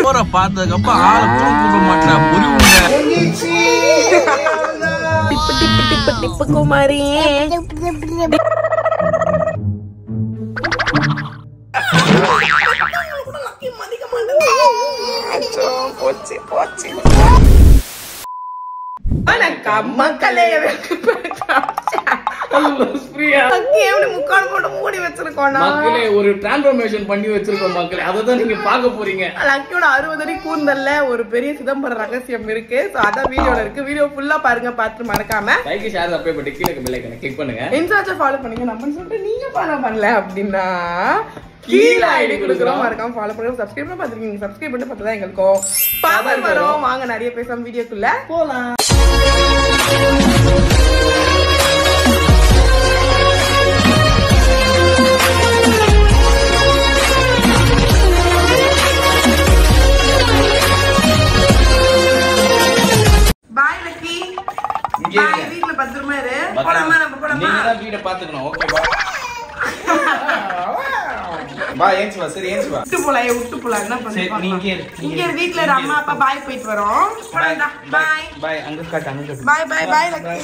போற பார்த்ததுக்கு அப்புறம் ஆளை கூப்பிட மாட்டேன் டிப்பு குமாரி வணக்கம் மக்களே, ஒரு டிரான்ஸ்ஃபர்மேஷன் பண்ணி வச்சிருக்கோம் மக்களே, அதான் நீங்க பார்க்க போறீங்க. லக்கியோட 60 அடி கூந்தல்ல ஒரு பெரிய சிதம்பரம் ரகசியம் இருக்கு. சோ அதான் வீடியோல இருக்கு. வீடியோ ஃபுல்லா பாருங்க, பார்த்து மறக்காம லைக் ஷேர் சப்ஸ்கிரைப் பண்ணி கீழ பெல் ஐகானை கிளிக் பண்ணுங்க. இன்ஸ்டால ஃபாலோ பண்ணுங்க. நம்ம சொல்லிட்டு நீங்க ஃபாலோ பண்ணல அப்படின்னா கீழ ஐடி கொடுக்குறோம், மறக்காம ஃபாலோ பண்ணுங்க. சப்ஸ்கிரைப் பண்ண பாத்துருக்கீங்க, சப்ஸ்கிரைப் பண்ணி பார்த்தா எங்களுக்கும் பவர் வரும். வாங்க நிறைய பேசாம வீடியோக்குள்ள போலாம். பாய் லக்கி, பாய். வீட்ல பத்திரமா இரு. போலாமா? நம்ம போலாமா? நீங்க தான் வீட பாத்துக்கணும். ஓகேவா? பா ஏஞ்சி வா. சரி ஏஞ்சி வா. விட்டு போலாம். என்ன பண்ணுங்க? இங்க வீட்ல அம்மா அப்பா பாய் போயிட்டு வரோம். போலாம்டா. பாய் பாய். அங்க காட்டு, அங்க காட்டு. பாய் பாய் பாய் லக்கி.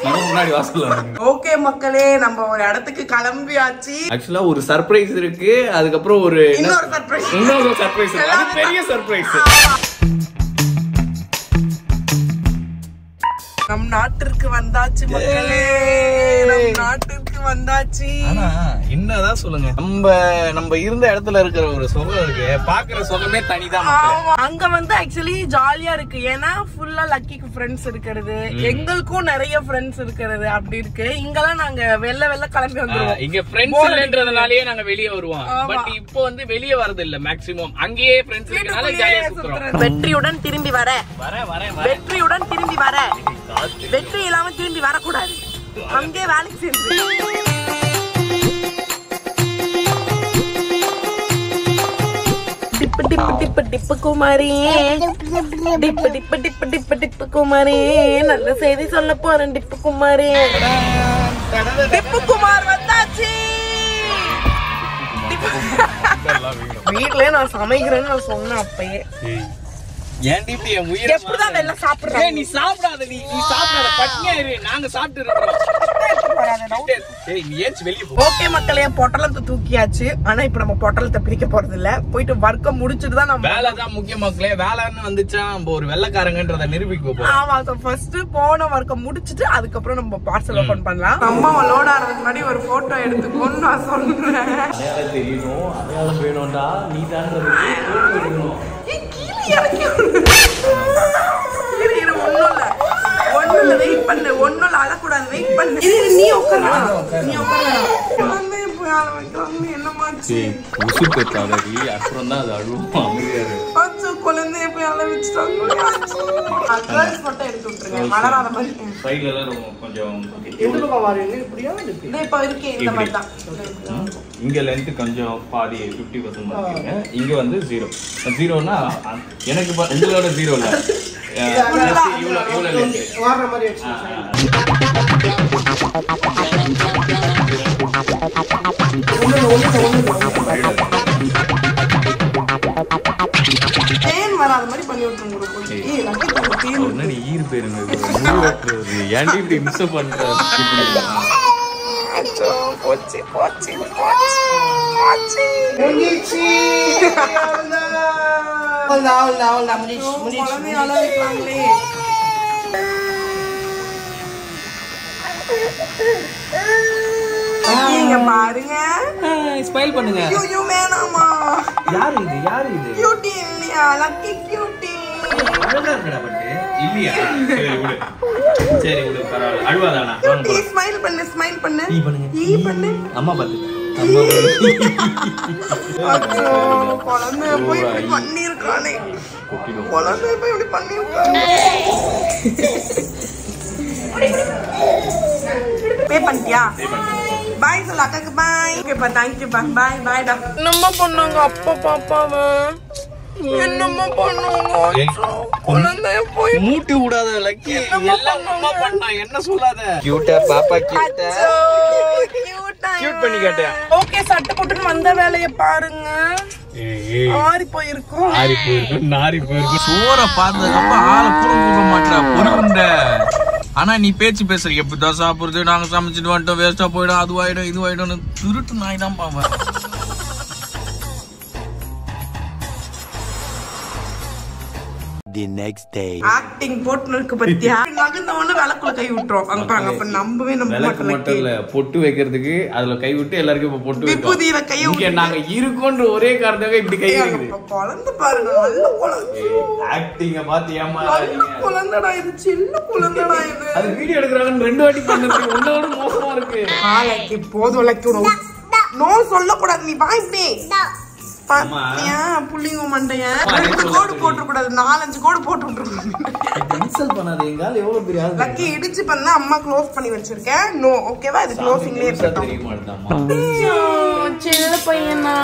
நம்ம முன்னாடி வாசல்ல வந்து. ஓகே மக்களே, நம்ம ஒரு இடத்துக்கு கிளம்பியாச்சு. ஆக்சுவலா ஒரு சர்ப்ரைஸ் இருக்கு. அதுக்கு அப்புறம் ஒரு இன்னொரு சர்ப்ரைஸ். அது பெரிய சர்ப்ரைஸ். நம் நாட்டிற்கு வந்தாச்சு மக்களே, நம் நாட்டிற்கு வந்தாச்சு. ஆனா என்னதான் சொல்லுங்க, நம்ம இருந்த இடத்துல இருக்கிற ஒரு சுகம் இருக்கு, பாக்குற சுகமே தனிதான். அங்க வந்து ஆக்சுவலி ஜாலியா இருக்கு. ஏன்னா ஃபுல்லா லக்கிக்கு ஃப்ரெண்ட்ஸ் இருக்கிறது, எங்களுக்கும் நிறைய ஃப்ரெண்ட்ஸ் இருக்கிறது அப்படி இருக்கு. இங்கெல்லாம் நாங்க வெள்ள கிளம்பி வந்துருவோம். இங்க ஃப்ரெண்ட்ஸ் இல்லன்றதுனாலயே நாங்க வெளியே வருவோம். பட் இப்போ வந்து வெளியே வரது இல்ல. மேக்ஸிமம் அங்கேயே ஃப்ரெண்ட்ஸ் இருக்கனால ஜாலியா சுத்துறோம். வெற்றியுடன் திரும்பி வர, வெற்றியுடன் திரும்பி வர, வெற்றி இல்லாம திரும்பி வரக்கூடாது. அங்கே வேலைக்கு சேர்ந்து டிப்பு டிப்பு டிப்பு டிப்பு குமாரி, டிப்பு டிப்பு டிப்பு டிப்பு டிப்பு குமாரி, நல்ல செய்தி சொல்ல போறேன். டிப்பு குமாரி, டிப்பு குமார் வந்தாச்சு. வீட்லயே நான் சமைக்கிறேன்னு நான் சொன்னேன் அப்பயே. ஏன்டி இப்படி என் உயிரை எப்படிதான் வெள்ள சாப்பிடுற? நீ சாப்பிடாத, நீ சாப்பிடாத, பட்னியா இரு. நாங்க சாப்பிட்டு இருக்கோம். சரி நீ ஏஞ்சி வெளிய போ. ஓகே மக்களே, பொட்டலத்தை தூக்கியாச்சு. ஆனா இப்ப நம்ம பொட்டலத்தை பிரிக்க போறது இல்ல. போயிட்டு வர்க்க முடிச்சிட்டு தான் நம்ம வேலை தான் முக்கியம் மக்களே. வேலைன்னு வந்துச்சா நம்ம ஒரு வெள்ளக்காரங்கன்றத நிரூபிக்க போறோம். ஆமா, ஃபர்ஸ்ட் போன வர்க்க முடிச்சிட்டு அதுக்கப்புறம் நம்ம பார்சல் ஓபன் பண்ணலாம். அம்மா லோட் ஆறதுக்கு முன்னாடி ஒரு போட்டோ எடுத்துக்கோன்னு நான் சொல்றேன். அடையாளம் தெரியணும், அடையாளம் வேணும்டா. நீ தான் போட்டோ எடுக்கணும். ஒண்ணும் இல்ல, வெயிட் பண்ணு. ஒண்ணும் இல்ல, அழக்கூடாது, வெயிட் பண்ணு. நீ உட்காரலாம், நீ உட்காரலாம். என்னமாச்சு? உசு பெற்றாதடி, அப்புறம் தான் அது அழுவும். அமைதியாரு. குழந்தைய போய் அழ வச்சுட்டாங்க. அட்ரஸ் மட்டும் எடுத்து விட்டுருங்க, வளராத மாதிரி. சைடுல எல்லாம் கொஞ்சம் எந்த பக்கம் வாருங்க? இப்படியா இருக்கு? இப்ப இருக்கே இந்த மாதிரி தான். இங்க லென்த் கொஞ்சம் பாதி 50% மாத்திங்க. இங்க வந்து 0னா எனக்கு உங்களோட 0 இல்ல, இவ்வளவு லென்த் வார மாதிரி தேன் வராத மாதிரி பண்ணி விட்டுருங்க. நீ ஈர் பேருங்க ஏன்டி இப்படி மிஸ் பண்ற? போச்சு போச்சு பாருங்க. ஸ்மைல் பண்ணுங்க. ஐயோ வேணாமா. யாரு இது? யாரு இது? கியூட்டி இல்லையா? Lucky cutie. அழகா இருக்கடா பட்டு. இல்லையா? சரி விடு. சரி விடு, பரவாயில்லை. அழுவாதானா? கியூட்டி ஸ்மைல் பண்ணு, ஸ்மைல் பண்ணு. ஈ பண்ணுங்க. ஈ பண்ணு. அம்மா பாத்து. அச்சோ, குழந்தைய போய் இப்படி பண்ணிருக்கானே. குழந்தைய போய் இப்படி பண்ணிருக்கானே. பே பண்ணிட்டியா? பாய் சொல்ல அக்காக்கு. பாய். ஓகேப்பா, தேங்க்யூப்பா. பாய் பாய்டா. நம்ம பொண்ணுங்க அப்பா பாப்பாவ என்னம்மா பண்ணுவாங்க குழந்தைய போய் மூட்டி விடாத லக்கி எல்லாம் அம்மா பண்ணா என்ன சொல்லாத கியூட்டா பாப்பா கியூட்டா கியூட் பண்ணி காட்டியா ஓகே சட்டை போட்டுன்னு வந்த வேலையை பாருங்க ஆறி போயிருக்கும் நாரி போயிருக்கும் சோற பார்த்ததுக்கு ஆளை புரிஞ்சுக்க மாட்டா பொறுண்ட ஆனா நீ பேச்சு பேசுற எப்படிதான் சாப்பிடுறது நாங்க சமைச்சிட்டு வந்துட்டோம் வேஸ்டா போயிடும் அதுவாயிடும் இதுவாயிடும் திருட்டு நாய் தான் பாவன் The next day. ஆக்டிங் போட்டுன்னு இருக்கு பத்தியா நகர்ந்தவன விளக்குள்ள கை விட்டுரும் அங்க பாருங்க அப்ப நம்பவே நம்ப மாட்டேன் பொட்டு வைக்கிறதுக்கு அதுல கை விட்டு எல்லாருக்கும் இப்ப பொட்டு விபூதியில கை இங்க நாங்க இருக்கோன்ற ஒரே காரணத்துக்காக இப்படி கை வைக்குது குழந்தை பாருங்க நல்ல குழந்தை ஆக்டிங்க பாத்து ஏமா குழந்தைடா இது சின்ன குழந்தைடா இது அது வீடியோ எடுக்கறாங்கன்னு 2 வாட்டி பண்ணது உன்னோட மோசமா இருக்கு ஆளைக்கு போதும் லக்கிடும் நோ சொல்லக்கூடாது நீ வாய்ப்பே பாத்தியா புள்ளிங்க மண்டைய 2 கோடு போட்டு கூடாது 4-5 கோடு போட்டு விட்டுருக்கோம் இன்சல்ட் பண்ணாத எங்கால எவ்வளவு பெரிய ஆளு லக்கி இடிச்சு பண்ணா அம்மா க்ளோஸ் பண்ணி வச்சிருக்கேன் நோ ஓகேவா இது க்ளோசிங்லயே இருக்கட்டும் தெரிய மாட்டாமா சின்ன பையனா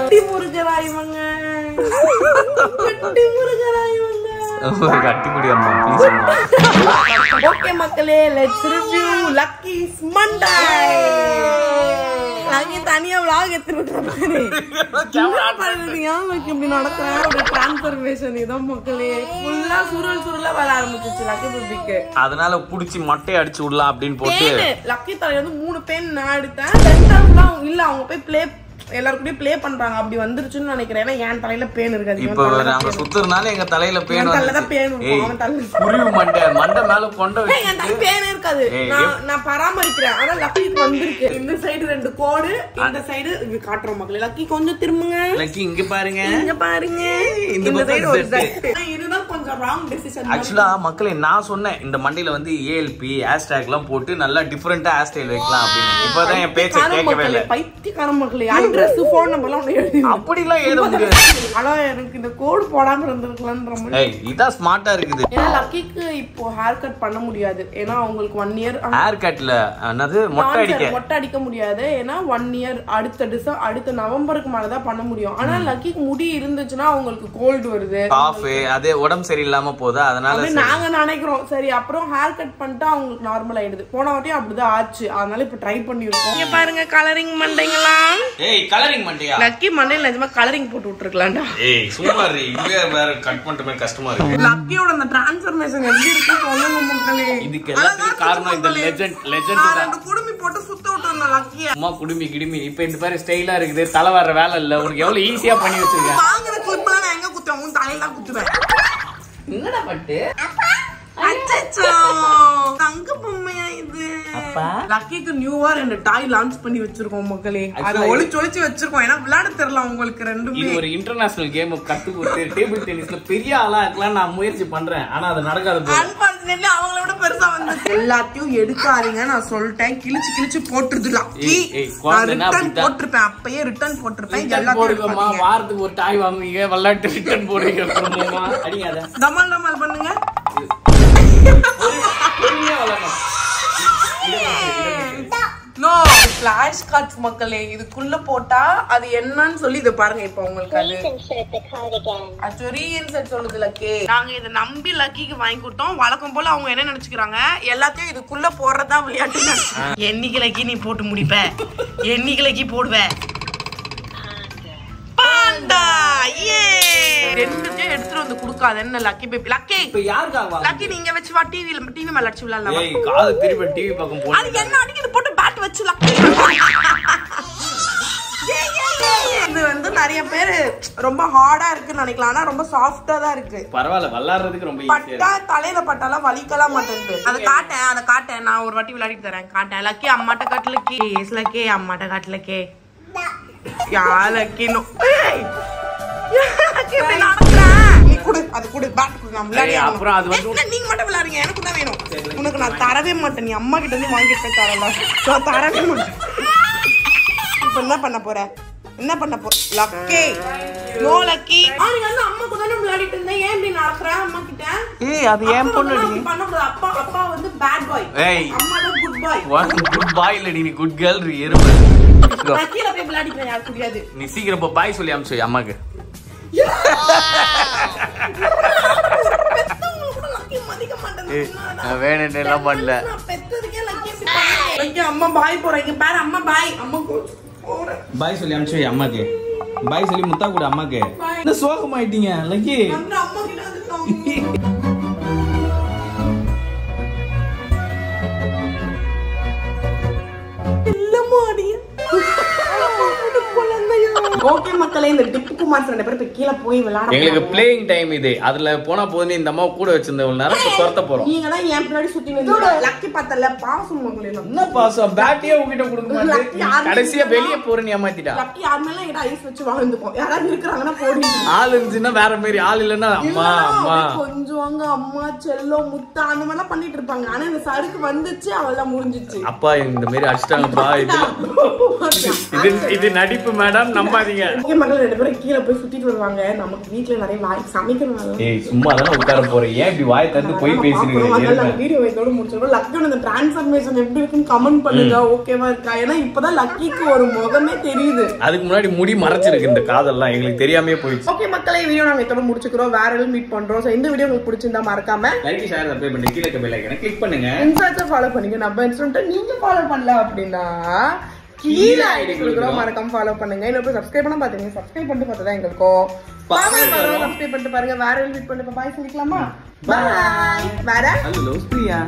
குட்டி முருகரா இவங்க குட்டி முருகரா இவங்க கட்டிக்குடி அம்மா ப்ளீஸ் அம்மா ஓகே மக்களே லெட்ஸ் ரிவ்யூ லக்கிஸ் மண்டே நாங்க தனியா vlog எடுத்துட்டு கேமரா பாருங்க இப்படி நடக்குறேன் ஒரு டிரான்ஸ்ஃபர்மேஷன் இதான் மக்களே ஃபுல்லா சுருளா வர ஆரம்பிச்சிச்சு லக்கி பேபிக்கு அதனால புடிச்சி மொட்டை அடிச்சு விடலாம் அப்படின்னு போட்டு லக்கி தலையில வந்து 3 பேன் நான் எடுத்தேன் சென்டர்லாம் இல்ல அவங்க போய் ப்ளே எல்லாருக்கும் ப்ளே பண்றாங்க அப்படி வந்துருச்சுன்னு நினைக்கிறேன் ஏன்னா என் தலையில பேன் இருக்காது இப்ப நாங்க சுத்துறதுனால எங்க தலையில பேன் குருவி மண்டை மேல கொண்ட என் தலை பேன் இருக்காது நான் பராமரிக்கிறேன் ஆனா லக்கிக்கு வந்திருக்கு இந்த சைடு 2 கோடு இந்த சைடு இங்க காட்டுறோம் மக்களே லக்கி கொஞ்சம் திரும்புங்க லக்கி இங்க பாருங்க இந்த சைடு ஒரு இதுதான் கொஞ்சம் ராங் டெசிஷன் ஆக்சுவலா மக்களே நான் சொன்னேன் இந்த மண்டையில வந்து ஏஎல்பி ஹேஷ்டேக் எல்லாம் போட்டு நல்லா டிஃபரெண்டா ஹேர் ஸ்டைல் வைக்கலாம் அப்படின்னு இப்பதான் என் பேச்சை கேட்கவே இல்லை பைத்தியக்கார மக்களே அட்ரஸ் ஃபோன் நம்பர்லாம் எழுதி அப்படி எல்லாம் எழுத முடியாது ஆனா எனக்கு இந்த கோடு போடாம இருந்திருக்கலாம்ன்ற மாதிரி இதான் ஸ்மார்ட்டா இருக்குது ஏன்னா லக்கிக்கு இப்போ ஹேர் கட் பண்ண முடியாது ஏன்னா அவங்களுக்கு 1 இயர் ஹேர் கட்ல என்னது மொட்டை அடிக்க முடியாது ஏன்னா 1 இயர் அடுத்த நவம்பருக்கு மேலதான் பண்ண முடியும் ஆனா லக்கிக்கு முடி இருந்துச்சுன்னா அவங்களுக்கு கோல்டு வருது காஃப் அதே உடம்பு சரியில்லாம போதா அதனால நாங்க நினைக்கிறோம் சரி அப்புறம் ஹேர் கட் பண்ணிட்டு அவங்களுக்கு நார்மல் ஆயிடுது போன வாட்டியும் அப்படிதான் ஆச்சு அதனால இப்ப ட்ரை பண்ணிருக்கோம் இங்க பாருங்க கலரிங் மண்டைங்களா கலரிங் மண்டையா லக்கி மண்டையில நிஜமா கலரிங் போட்டு விட்டுருக்கலாம்டா சும்மா இங்க வேற கட் பண்றமே கஷ்டமா இருக்கு லக்கியோட அந்த டிரான்ஸ்ஃபர்மேஷன் எப்படி இருக்கு சொல்லுங்க மக்களே இதுக்கு எல்லாத்துக்கும் காரணம் இந்த லெஜெண்ட் தான் அந்த குடுமி போட்டு சுத்த விட்டுறேன் லக்கிய அம்மா குடுமி கிடுமி இப்ப இந்த மாதிரி ஸ்டைலா இருக்குது தலை வர வேலை இல்ல உனக்கு எவ்வளவு ஈஸியா பண்ணி வச்சிருக்கேன் வாங்குற கிளிப்லாம் நான் எங்க குத்துவேன் உன் தலையில தான் குத்துவேன் என்னடா பட்டு அச்சச்சோ தங்க பொம்மையா இது லக்கிக்கு நியூவா 2 டாய் லான்ச் பண்ணி வச்சிருக்கோம் மக்களே அத ஒளிச்சு வச்சிருக்கோம் ஏன்னா விளையாட தெரியல உங்களுக்கு ரெண்டுமே இது ஒரு இன்டர்நேஷனல் கேம் கத்து கொடுத்து டேபிள் டென்னிஸ்ல பெரிய ஆளா இருக்கலாம் நான் முயற்சி பண்றேன் ஆனா அது நடக்காது அன்பார்ச்சுனேட்லி அவங்கள விட பெருசா வந்து எல்லாத்தையும் எடுக்காதீங்க நான் சொல்லிட்டேன் கிழிச்சு போட்டுருது லக்கி ரிட்டர்ன் போட்டுருப்பேன் அப்பயே ரிட்டர்ன் போட்டுருப்பேன் எல்லாத்தையும் வாரத்துக்கு ஒரு டாய் வாங்குவீங்க விளையாட்டு ரிட்டர்ன் போடுவீங்க அடிக்காத தமால் பண்ணுங்க நோ ஃபிளாஷ் கார்ட்ஸ் மக்களே இதுக்குள்ள போட்டா அது என்னன்னு சொல்லி இது பாருங்க இப்ப உங்களுக்கு அது ரீஇன்சர்ட் சொல்லுது லக்கி நாங்க இத நம்பி லக்கிக்கு வாங்கி கொடுத்தோம் வழக்கம் போல அவங்க என்ன நினைச்சுக்கிறாங்க எல்லாத்தையும் இதுக்குள்ள போறதா விளையாட்டு என்னைக்கு லக்கி நீ போட்டு முடிப்ப என்னைக்கு லக்கி போடுவ பாண்டா ஏ ரெண்டுத்தையும் எடுத்துட்டு வந்து குடுக்காத என்ன லக்கி பேபி லக்கி இப்ப யாருக்காக லக்கி நீங்க வச்சு வா டிவி மேல அடிச்சு விளையாடலாம் ஏய் காது திருப்பி டிவி பக்கம் போடு அது என்ன அடிக்குது போட்டு பேட் வச்சு லக்கி இது வந்து நிறைய பேர் ரொம்ப ஹார்டா இருக்குன்னு நினைக்கலாம் ஆனா ரொம்ப சாஃப்டா தான் இருக்கு பரவாயில்ல விளையாடுறதுக்கு ரொம்ப ஈஸியா பட்டா தலையில பட்டாலாம் வலிக்கலாம் மாட்டேங்குது அத காட்டேன் நான் ஒரு வாட்டி விளையாடி தரேன் காட்டேன் லக்கி அம்மாட்ட காட்டுலக்கி லக்கி அம்மாட்ட காட்டுலக்கே யா லக்கி நோ நீ குடு அது குடு பேட் குடு நான் விளையாடி அப்புறம் அது வந்து நீங்க மட்டும் விளையாடுங்க எனக்கு தான் வேணும் உனக்கு நான் தரவே மாட்டேன் நீ அம்மா கிட்ட இருந்து வாங்கிட்டு தரல நான் தரவே மாட்டேன் இப்ப என்ன பண்ண போற லக்கி நோ லக்கி நீங்க வந்து அம்மா கூட தான் விளையாடிட்டு இருந்தேன் ஏன் இப்படி நடக்கற அம்மா கிட்ட ஏய் அது ஏன் பொண்ணுடி பண்ணக்கூடாது அப்பா வந்து பேட் பாய் அம்மா தான் குட் பாய் குட் பாய் இல்லடி நீ குட் கேர்ள் எருமை லக்கில போய் விளையாடிக்கிறேன் யார் புரியாது நீ சீக்கிரம் போ பாய் சொல்லி அம்சு அம்மாக்கு வேணுன்னு எல்லாம் பண்ணல. அம்மா பாய் போறீங்க பாரு. அம்மா பாய். அம்மா பாய் சொல்லி அனுப்பிச்சு வை அம்மாக்கு. பாய் சொல்லி முத்தா கூட அம்மாக்கு. என்ன சோகமாயிட்டீங்க லக்கி? அம்மா கிட்ட வந்து ஓகே மக்களே, இந்த டிப்பு குமார் ரெண்டு பேரும் கீழே போய் விளையாட. எங்களுக்கு பிளேயிங் டைம் இது. அதுல போனா போது இந்த அம்மா கூட வச்சிருந்தவங்க நேரம் துரத்த போறோம். நீங்க தான் என் பின்னாடி சுத்தி வந்து லக்கி பார்த்தல பாசம் மக்களே. என்ன பாசம்? பேட்டியே உங்ககிட்ட கொடுக்க மாட்டேன். கடைசியா வெளியே போறேன்னு ஏமாத்திட்டா. லக்கி யாருமே என்கிட்ட ஐஸ் வச்சு வாழ்ந்துப்போம். யாராவது இருக்கிறாங்கன்னா போடி. ஆள் இருந்துச்சுன்னா வேற மாதிரி, ஆள் இல்லன்னா அம்மா அம்மா கொஞ்சம் வாங்க அம்மா செல்லம் முத்தா அந்த மாதிரிலாம் பண்ணிட்டு இருப்பாங்க. ஆனா இந்த சருக்கு வந்துச்சு அவெல்லாம் முடிஞ்சிச்சு. அப்பா இந்த மாதிரி அடிச்சிட்டாங்கப்பா. இது நடிப்பு மேடம், நம்பாதீங்க. மக்கள் ரெண்டு பேரும் கீழே போய் சுத்திட்டு வருவாங்க. நமக்கு வீட்டுல நிறைய வாய் சமைக்கணும். ஏய் சும்மா தானே உட்கார போறேன், ஏன் இப்படி வாய் தந்து போய் பேசிருக்கீங்க? வீடியோ இதோட முடிச்சிருக்கோம். லக்கியோட இந்த டிரான்ஸ்ஃபர்மேஷன் எப்படி இருக்குன்னு கமெண்ட் பண்ணுங்க. ஓகேவா இருக்கா? ஏன்னா இப்பதான் லக்கிக்கு ஒரு முகமே தெரியுது. அதுக்கு முன்னாடி முடி மறைச்சிருக்கு இந்த காதெல்லாம், எங்களுக்கு தெரியாமே போயிடுச்சு. ஓகே மக்களே, வீடியோ நாங்க இதோட முடிச்சுக்கிறோம். வேற எதுவும் மீட் பண்றோம். சோ இந்த வீடியோ உங்களுக்கு பிடிச்சிருந்தா மறக்காம லைக் ஷேர் சப்ஸ்கிரைப் பண்ணி கீழ இருக்க பெல் ஐகானை கிளிக் பண்ணுங்க. இன்ஸ்டால ஃபாலோ பண்ணுங்க. நம்ம இன்ஸ்டால நீங்க ஃபாலோ பண்ணல அப்படின்னா கீழ ஐடி கொடுக்குறோம், மறக்காம ஃபாலோ பண்ணுங்க. இல்ல போய் சப்ஸ்கிரைப் பண்ண பாத்தீங்க, சப்ஸ்கிரைப் பண்ணிட்டு பார்த்தா எங்களுக்கும் பவர் வரும். சப்ஸ்கிரைப் பண்ணிட்டு பாருங்க. வேற மீட் பண்ணி பாய் சொல்லிக்கலாமா? பாய். வேற ஹலோ பிரியா.